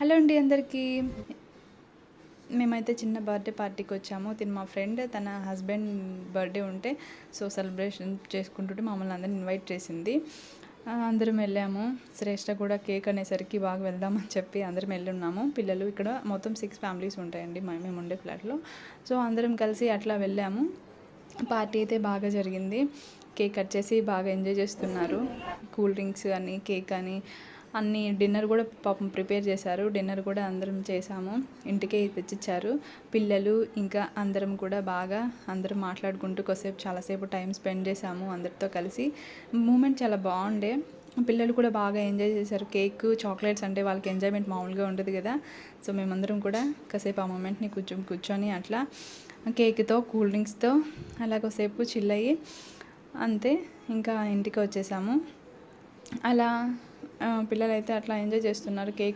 Hello అండి అందరికీ. మేమైతే చిన్న బర్త్డే పార్టీకి వచ్చాము. తిను మా ఫ్రెండ్, తన హస్బెండ్ బర్త్డే ఉంటే సెలబ్రేషన్ చేసుకుంటుంటే మమ్మల్ని అందరిని ఇన్వైట్ చేసింది. అందరం వెళ్ళాము. శ్రేష్ఠ కూడా కేక్ అనేసరికి బాగా వెళ్దామని చెప్పి అందరం వెళ్ళున్నాము. పిల్లలు ఇక్కడ మొత్తం 6 ఫ్యామిలీస్ ఉంటాయండి మేము ఉండే ఫ్లాట్లో. సో అందరం కలిసి అట్లా వెళ్ళాము. పార్టీ అయితే బాగా జరిగింది. కేక్ కట్ చేసి బాగా ఎంజాయ్ చేస్తున్నారు. కూల్ డ్రింక్స్ అని, కేక్ అని అన్నీ. డిన్నర్ కూడా పాపం ప్రిపేర్ చేశారు. డిన్నర్ కూడా అందరం చేసాము. ఇంటికే తెచ్చిచ్చారు. పిల్లలు ఇంకా అందరం కూడా బాగా అందరం మాట్లాడుకుంటూ చాలాసేపు టైం స్పెండ్ చేసాము అందరితో కలిసి. మూమెంట్ చాలా బాగుండే. పిల్లలు కూడా బాగా ఎంజాయ్ చేశారు. కేక్, చాక్లెట్స్ అంటే వాళ్ళకి ఎంజాయ్మెంట్ మామూలుగా ఉండదు కదా. సో మేమందరం కూడా కాసేపు ఆ మూమెంట్ని కూర్చొని అట్లా కేక్తో, కూల్ డ్రింక్స్తో అలా కాసేపు చిల్ అయ్యి అంతే ఇంకా ఇంటికి వచ్చేసాము. అలా పిల్లలైతే అట్లా ఎంజాయ్ చేస్తున్నారు. కేక్